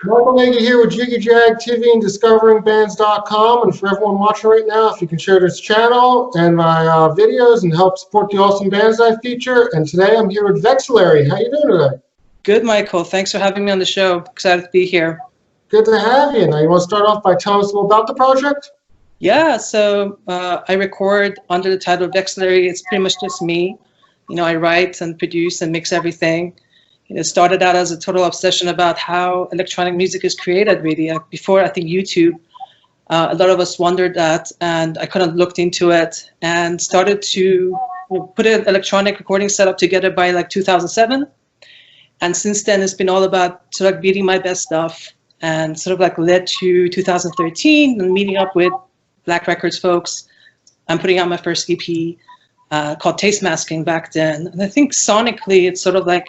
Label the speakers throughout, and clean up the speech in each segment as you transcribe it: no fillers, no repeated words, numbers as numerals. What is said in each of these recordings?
Speaker 1: Michael Nagy here with Jiggy Jag TV and DiscoveringBands.com. And for everyone watching right now, if you can share this channel and my videos and help support the awesome bands I feature. And today I'm here with Vexillary. How you doing today?
Speaker 2: Good, Michael. Thanks for having me on the show. Excited to be here.
Speaker 1: Good to have you. Now, you want to start off by telling us a little about the project?
Speaker 2: Yeah, so I record under the title of Vexillary. It's pretty much just me. You know, I write and produce and mix everything. It started out as a total obsession about how electronic music is created, really. Before, I think, YouTube, a lot of us wondered that, and I kind of looked into it and started to put an electronic recording setup together by like 2007. And since then, it's been all about sort of beating my best stuff, and sort of like led to 2013 and meeting up with Black Records folks. I'm putting out my first EP called Taste Masking back then. And I think sonically, it's sort of like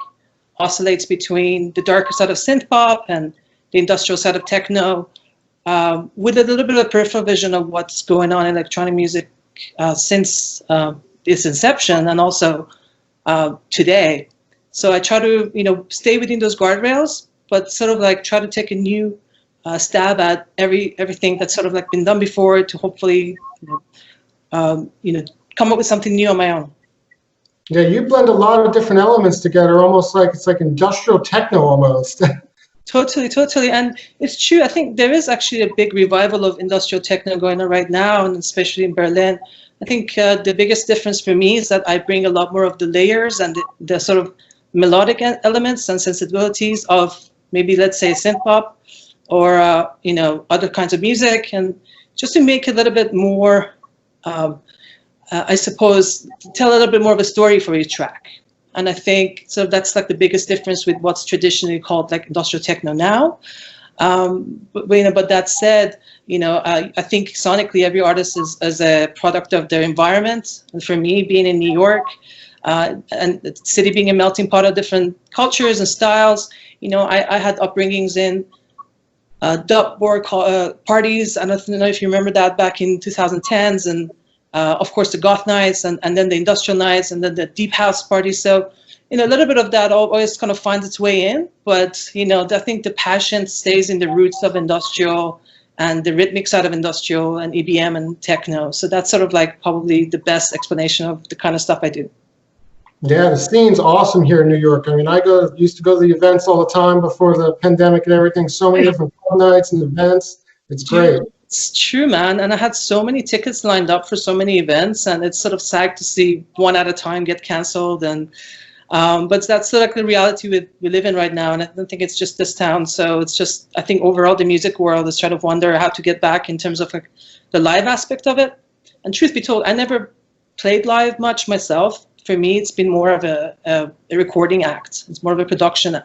Speaker 2: oscillates between the darker side of synth pop and the industrial side of techno, with a little bit of a peripheral vision of what's going on in electronic music since its inception and also today. So I try to, stay within those guardrails, but sort of like try to take a new stab at everything that's sort of like been done before to hopefully, come up with something new on my own.
Speaker 1: Yeah, you blend a lot of different elements together, almost like it's like industrial techno almost.
Speaker 2: Totally. And it's true. I think there is actually a big revival of industrial techno going on right now, and especially in Berlin. I think the biggest difference for me is that I bring a lot more of the layers and the sort of melodic elements and sensibilities of maybe, let's say, synth pop or, other kinds of music, and just to make it a little bit more, I suppose, tell a little bit more of a story for each track. And I think so that's like the biggest difference with what's traditionally called like industrial techno now. But that said, I think sonically every artist is a product of their environment. And for me, being in New York, and the city being a melting pot of different cultures and styles, I had upbringings in dub parties. I don't know if you remember that back in 2010s, and of course the goth nights, and then the industrial nights, and then the deep house parties. So, a little bit of that always kind of finds its way in. But, I think the passion stays in the roots of industrial and the rhythmic side of industrial and EBM and techno. So that's sort of like probably the best explanation of the kind of stuff I do.
Speaker 1: Yeah, the scene's awesome here in New York. I mean, used to go to the events all the time before the pandemic and everything. So many different nights and events. It's great.
Speaker 2: It's true, man. And I had so many tickets lined up for so many events, and it's sort of sad to see one at a time get canceled. And but that's sort of like the reality we live in right now. And I don't think it's just this town. So it's just, I think overall the music world is trying to wonder how to get back in terms of like the live aspect of it. And truth be told, I never played live much myself. For me, it's been more of a recording act. It's more of a production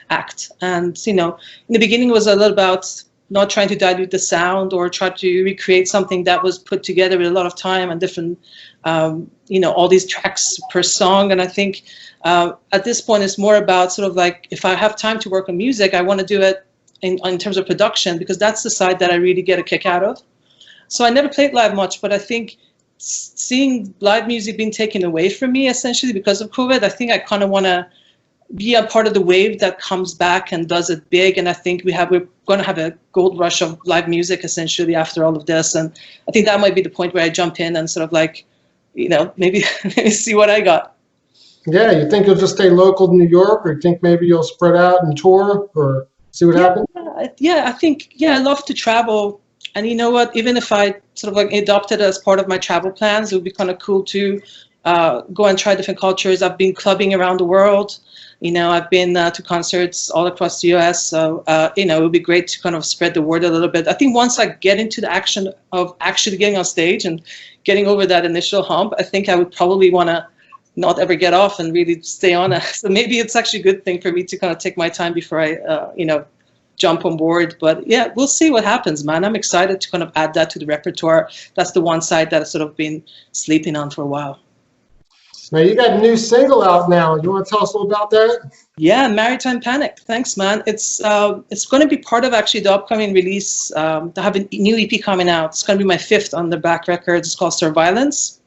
Speaker 2: act. And, in the beginning it was a little about not trying to dilute the sound or try to recreate something that was put together with a lot of time and different, all these tracks per song. And I think at this point, it's more about sort of like, if I have time to work on music, I want to do it in terms of production, because that's the side that I really get a kick out of. So I never played live much, but I think seeing live music being taken away from me essentially because of COVID, I think I kind of want to be a part of the wave that comes back and does it big. And I think we're going to have a gold rush of live music essentially after all of this. And I think that might be the point where I jump in and sort of like, maybe see what I got.
Speaker 1: Yeah, you think you'll just stay local to New York, or you think maybe you'll spread out and tour or see what happens?
Speaker 2: Yeah, I think, I love to travel. And you know what, even if I sort of like adopted it as part of my travel plans, it would be kind of cool to go and try different cultures. I've been clubbing around the world. I've been to concerts all across the US. So, it would be great to kind of spread the word a little bit. I think once I get into the action of actually getting on stage and getting over that initial hump, I think I would probably want to not ever get off and really stay on it. So maybe it's actually a good thing for me to kind of take my time before I, jump on board. But yeah, we'll see what happens, man. I'm excited to kind of add that to the repertoire. That's the one side that I've sort of been sleeping on for a while.
Speaker 1: Now you got a new single out now. You want to tell us a little about that?
Speaker 2: Yeah, Maritime Panic. Thanks, man. It's going to be part of actually the upcoming release. I have a new EP coming out. It's going to be my 5th on the Black Records. It's called Surveillance.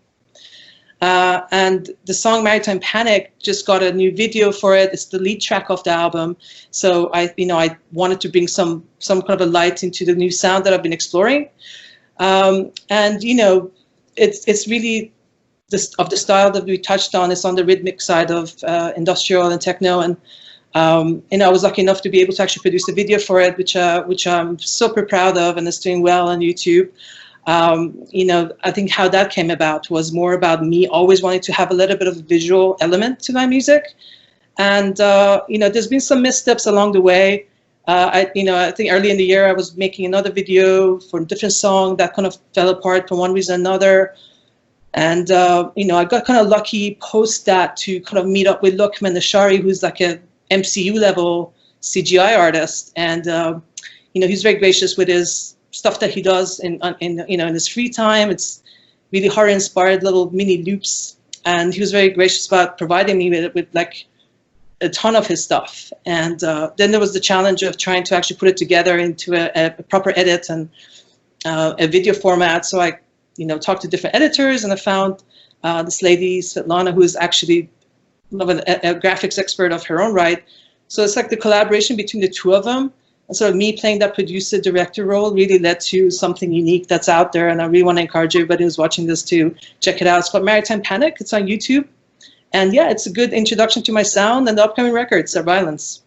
Speaker 2: And the song Maritime Panic just got a new video for it. It's the lead track of the album. So I wanted to bring some kind of a light into the new sound that I've been exploring. And it's really of the style that we touched on. It's on the rhythmic side of industrial and techno. And I was lucky enough to be able to actually produce a video for it, which I'm super proud of, and it's doing well on YouTube. I think how that came about was more about me always wanting to have a little bit of a visual element to my music. And, there's been some missteps along the way. I think early in the year I was making another video for a different song that kind of fell apart for one reason or another. And, I got kind of lucky post that to kind of meet up with Lokman Nashari, who's like a MCU level CGI artist. And, he's very gracious with his stuff that he does in his free time. It's really horror inspired little mini loops, and he was very gracious about providing me with like a ton of his stuff. And then there was the challenge of trying to actually put it together into a proper edit and a video format. So I talked to different editors, and I found this lady Svetlana, who is actually a graphics expert of her own right. So it's like the collaboration between the two of them. And sort of me playing that producer-director role really led to something unique that's out there, and I really want to encourage everybody who's watching this to check it out. It's called Maritime Panic. It's on YouTube. And yeah, it's a good introduction to my sound and the upcoming record, Surveillance.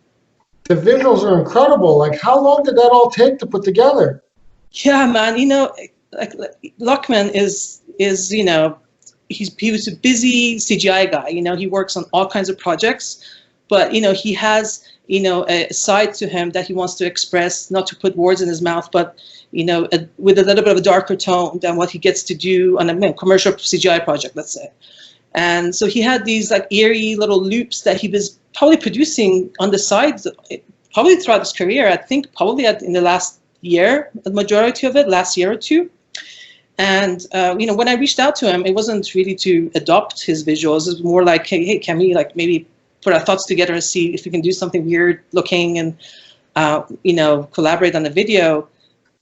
Speaker 1: The visuals are incredible. Like, how long did that all take to put together?
Speaker 2: Yeah, man, like Lokman is he was a busy CGI guy. He works on all kinds of projects, but he has a side to him that he wants to express, not to put words in his mouth, but with a little bit of a darker tone than what he gets to do on a commercial CGI project, let's say. And so he had these like eerie little loops that he was probably producing on the side, probably throughout his career. I think probably in the last year, the majority of it, last year or two. And when I reached out to him, it wasn't really to adopt his visuals. It was more like, hey, can we like maybe put our thoughts together and see if we can do something weird looking and, collaborate on the video.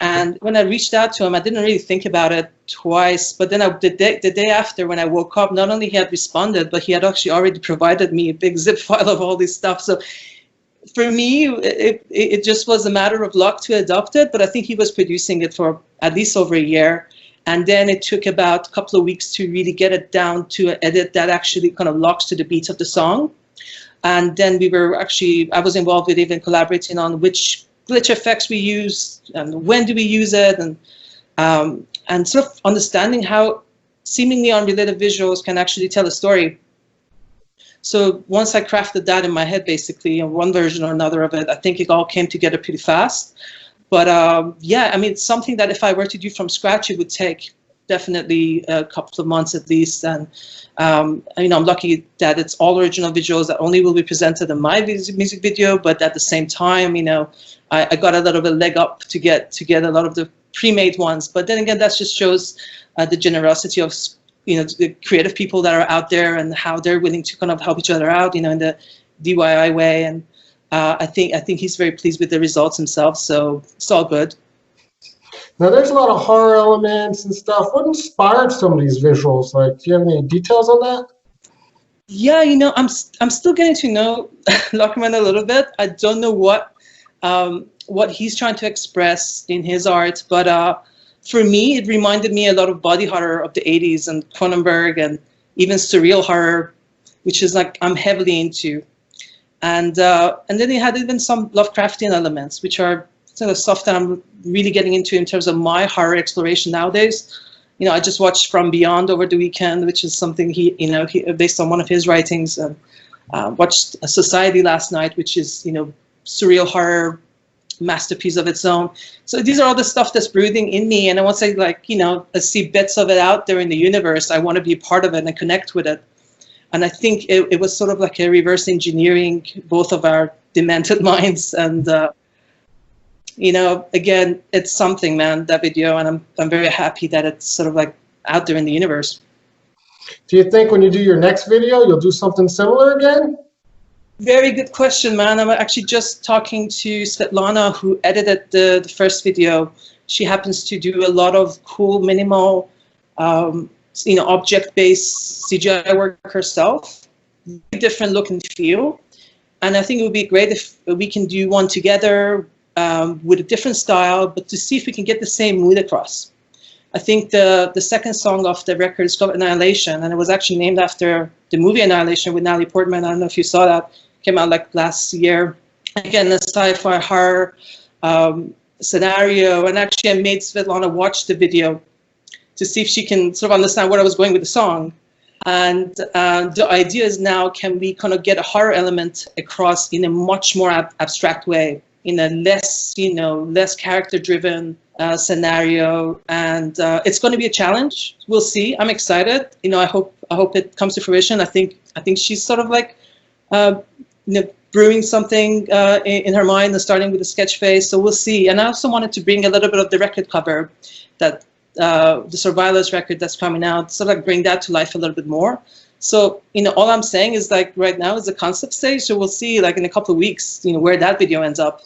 Speaker 2: And when I reached out to him, I didn't really think about it twice. But then the day after, when I woke up, not only he had responded, but he had actually already provided me a big zip file of all this stuff. So for me, it just was a matter of luck to adopt it. But I think he was producing it for at least over a year. And then it took about a couple of weeks to really get it down to an edit that actually kind of locks to the beat of the song. And then I was involved with even collaborating on which glitch effects we use and when do we use it, and sort of understanding how seemingly unrelated visuals can actually tell a story. So once I crafted that in my head, basically, in one version or another of it, I think it all came together pretty fast. But it's something that if I were to do from scratch, it would take definitely a couple of months at least. And I'm lucky that it's all original visuals that only will be presented in my music video. But at the same time, I got a little bit of leg up to get a lot of the pre-made ones. But then again, that just shows the generosity of the creative people that are out there and how they're willing to kind of help each other out, in the DIY way. And I think he's very pleased with the results himself. So it's all good.
Speaker 1: Now, there's a lot of horror elements and stuff. What inspired some of these visuals? Like, do you have any details on that?
Speaker 2: Yeah, I'm still getting to know Lokman a little bit. I don't know what he's trying to express in his art, but for me, it reminded me a lot of body horror of the 80s and Cronenberg and even surreal horror, which is like I'm heavily into. And then it had even some Lovecraftian elements, which are sort of stuff that I'm really getting into in terms of my horror exploration nowadays. I just watched From Beyond over the weekend, which is something he based on one of his writings. Watched Society last night, which is surreal horror masterpiece of its own. So these are all the stuff that's brooding in me, and once I I see bits of it out there in the universe, I want to be a part of it and connect with it. And I think it was sort of like a reverse engineering both of our demented minds. And again, it's something, man, that video, and I'm very happy that it's sort of like out there in the universe.
Speaker 1: Do you think when you do your next video, you'll do something similar again?
Speaker 2: Very good question, man. I'm actually just talking to Svetlana, who edited the first video. She happens to do a lot of cool minimal object-based CGI work herself. Very different look and feel. And I think it would be great if we can do one together with a different style, but to see if we can get the same mood across. I think the second song off the record is called Annihilation, and it was actually named after the movie Annihilation with Natalie Portman. I don't know if you saw that. Came out like last year. Again, a sci-fi horror scenario. And actually, I made Svetlana watch the video to see if she can sort of understand where I was going with the song. And the idea is now, can we kind of get a horror element across in a much more abstract way, in a less, less character-driven scenario, and it's going to be a challenge. We'll see. I'm excited. I hope it comes to fruition. I think she's sort of like, brewing something in her mind and starting with a sketch phase. So we'll see. And I also wanted to bring a little bit of the record cover, that the Survivors record that's coming out, sort of like bring that to life a little bit more. So all I'm saying is, like, right now is the concept stage. So we'll see, like, in a couple of weeks, where that video ends up.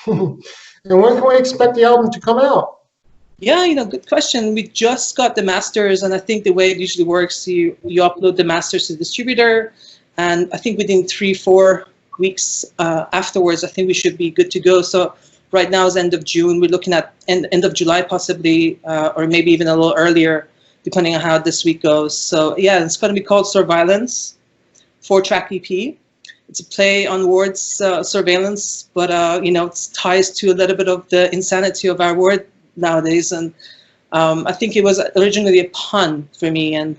Speaker 1: And when can we expect the album to come out?
Speaker 2: Yeah, good question. We just got the masters, and I think the way it usually works, you upload the masters to the distributor, and I think within 3-4 weeks afterwards, I think we should be good to go. So right now is end of June. We're looking at end of July possibly, or maybe even a little earlier, depending on how this week goes. So yeah, it's going to be called Surveillance, 4-track EP. It's a play on words, surveillance, but it ties to a little bit of the insanity of our world nowadays. And I think it was originally a pun for me, and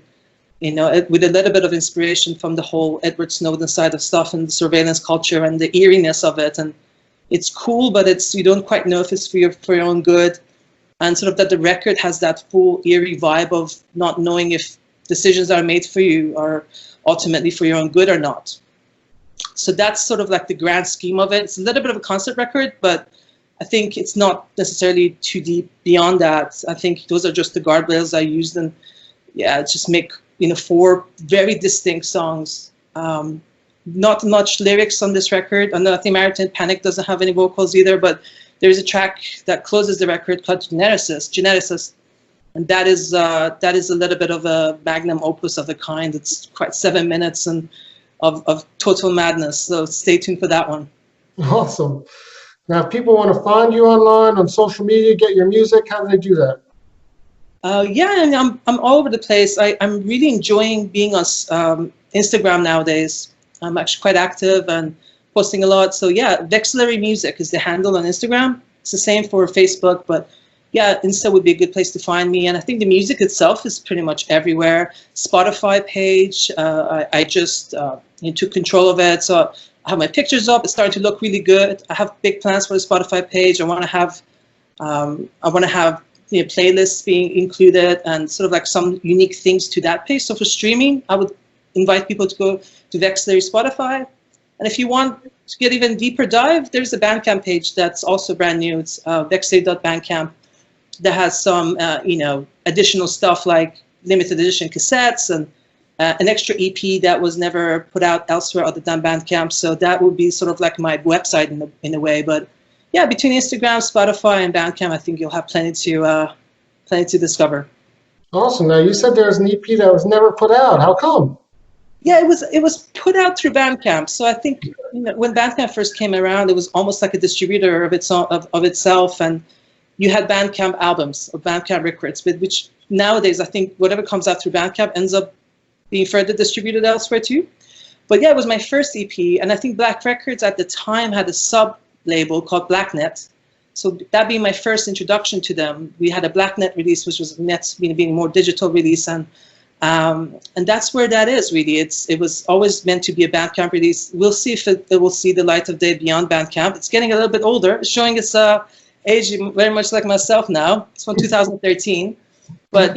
Speaker 2: with a little bit of inspiration from the whole Edward Snowden side of stuff and the surveillance culture and the eeriness of it. And it's cool, but you don't quite know if it's for your own good, and sort of that the record has that full eerie vibe of not knowing if decisions that are made for you are ultimately for your own good or not. So that's sort of like the grand scheme of it. It's a little bit of a concept record, but I think it's not necessarily too deep beyond that. I think those are just the guardrails I used, and yeah, just make 4 very distinct songs. Not much lyrics on this record. I think Maritime Panic doesn't have any vocals either, but there's a track that closes the record called Geneticist, and that is a little bit of a magnum opus of the kind. It's quite 7 minutes and of total madness. So stay tuned for that one.
Speaker 1: Awesome. Now, if people want to find you online on social media, get your music, how do they do that?
Speaker 2: Yeah, and I'm all over the place. I'm really enjoying being on Instagram nowadays. I'm actually quite active and posting a lot. So yeah, Vexillary Music is the handle on Instagram. It's the same for Facebook, but yeah, Insta would be a good place to find me. And I think the music itself is pretty much everywhere. Spotify page, I just took control of it. So I have my pictures up. It's starting to look really good. I have big plans for the Spotify page. I want to have playlists being included and sort of like some unique things to that page. So for streaming, I would invite people to go to Vexillary Spotify. And if you want to get even deeper dive, there's a Bandcamp page that's also brand new. It's vexillary.bandcamp. That has some additional stuff like limited edition cassettes and an extra EP that was never put out elsewhere other than Bandcamp. So that would be sort of like my website in a way. But yeah, between Instagram, Spotify, and Bandcamp, I think you'll have plenty to discover.
Speaker 1: Awesome. Now, you said there was an EP that was never put out. How come?
Speaker 2: Yeah, it was put out through Bandcamp. So I think when Bandcamp first came around, it was almost like a distributor of itself, and you had Bandcamp albums or Bandcamp records, which nowadays I think whatever comes out through Bandcamp ends up being further distributed elsewhere too. But yeah, it was my first EP, and I think Black Records at the time had a sub-label called Blacknet. So that being my first introduction to them, we had a Blacknet release, which was Net being more digital release, and that's where that is really. It was always meant to be a Bandcamp release. We'll see if it will see the light of day beyond Bandcamp. It's getting a little bit older, it's showing its age very much like myself now. It's from 2013, but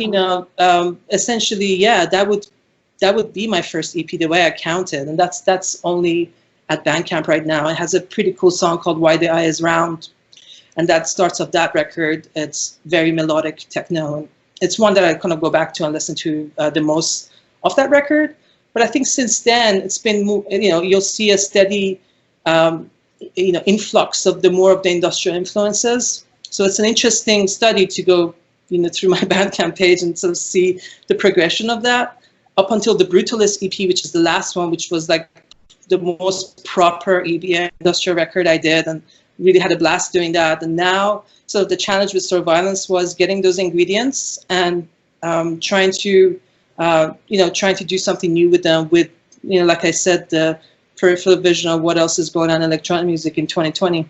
Speaker 2: essentially, yeah, that would be my first EP the way I count it, and that's only at Bandcamp right now. It has a pretty cool song called Why the Eye is Round, and that starts off that record. It's very melodic techno. It's one that I kind of go back to and listen to the most of that record. But I think since then it's been, you'll see a steady, influx of the more of the industrial influences. So it's an interesting study to go, through my Bandcamp page and sort of see the progression of that up until the Brutalist EP, which is the last one, which was like the most proper EBM industrial record I did, and really had a blast doing that. And now, so the challenge with Store Violence was getting those ingredients and trying to do something new with them. With like I said, the peripheral vision of what else is going on in electronic music in 2020.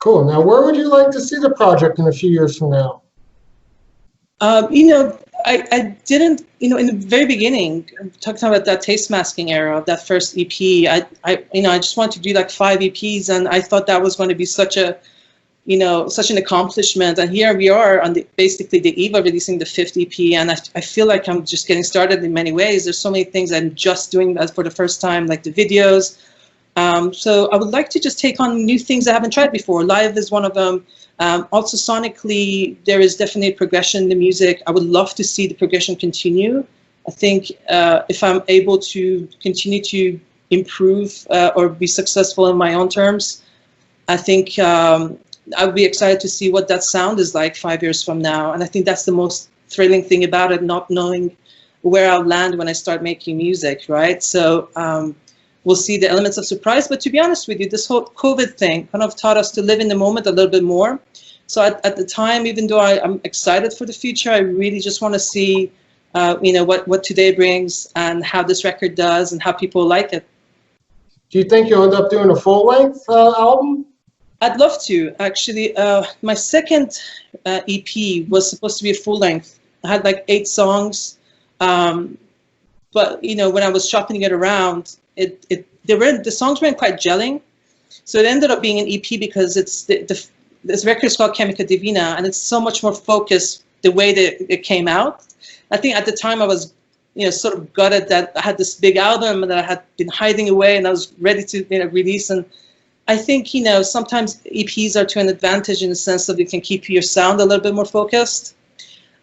Speaker 1: Cool. Now, where would you like to see the project in a few years from now?
Speaker 2: I didn't, in the very beginning, talking about that taste masking era of that first EP, I just wanted to do like 5 EPs, and I thought that was going to be such an accomplishment. And here we are on basically the eve of releasing the 5th EP, and I feel like I'm just getting started in many ways. There's so many things I'm just doing for the first time, like the videos. So I would like to just take on new things I haven't tried before. Live is one of them. Also sonically, there is definitely a progression in the music. I would love to see the progression continue. I think if I'm able to continue to improve or be successful in my own terms, I think I would be excited to see what that sound is like 5 years from now. And I think that's the most thrilling thing about it, not knowing where I'll land when I start making music, right? So we'll see the elements of surprise. But to be honest with you, this whole COVID thing kind of taught us to live in the moment a little bit more. So at the time, even though I'm excited for the future, I really just want to see, what today brings and how this record does and how people like it.
Speaker 1: Do you think you'll end up doing a full-length album?
Speaker 2: I'd love to, actually. My second EP was supposed to be a full-length. I had like 8 songs, but when I was shopping it around, the songs weren't quite gelling, so it ended up being an EP because it's this record is called Chemica Divina, and it's so much more focused the way that it came out. I think at the time I was sort of gutted that I had this big album that I had been hiding away and I was ready to release. And I think sometimes EPs are to an advantage in the sense that you can keep your sound a little bit more focused,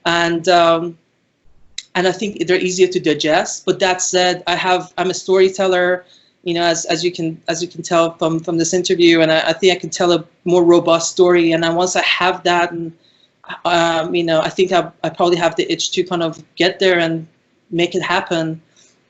Speaker 2: and I think they're easier to digest. But that said, I'm a storyteller, as you can tell from this interview, and I think I can tell a more robust story. And then once I have that, and I think I probably have the itch to kind of get there and make it happen.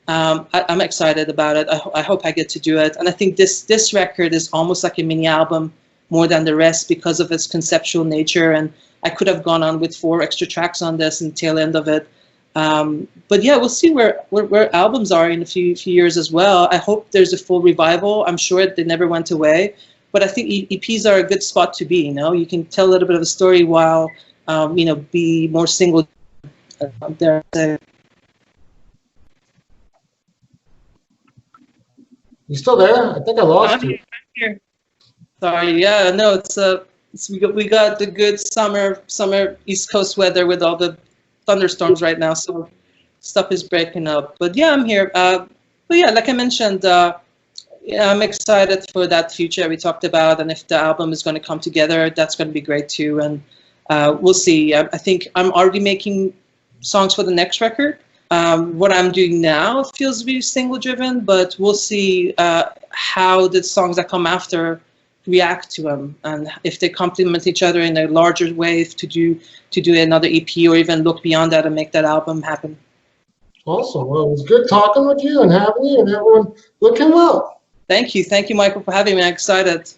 Speaker 2: I'm excited about it. I hope I get to do it. And I think this record is almost like a mini album more than the rest because of its conceptual nature. And I could have gone on with 4 extra tracks on this and tail end of it. But yeah, we'll see where albums are in a few years as well. I hope there's a full revival. I'm sure they never went away, but I think EPs are a good spot to be. You can tell a little bit of a story while be more single there.
Speaker 1: You still there? I think I lost you.
Speaker 2: Here. Sorry. Yeah. No. We got the good summer East Coast weather with all the thunderstorms right now, so stuff is breaking up. But yeah, I'm here. But yeah, like I mentioned, I'm excited for that future we talked about, and if the album is going to come together, that's going to be great too. And we'll see. I think I'm already making songs for the next record. What I'm doing now feels really single driven, but we'll see how the songs that come after react to them, and if they complement each other in a larger way to do another EP, or even look beyond that and make that album happen.
Speaker 1: Awesome. Well, it was good talking with you and having you, and everyone looking well.
Speaker 2: Thank you, Michael, for having me. I'm excited.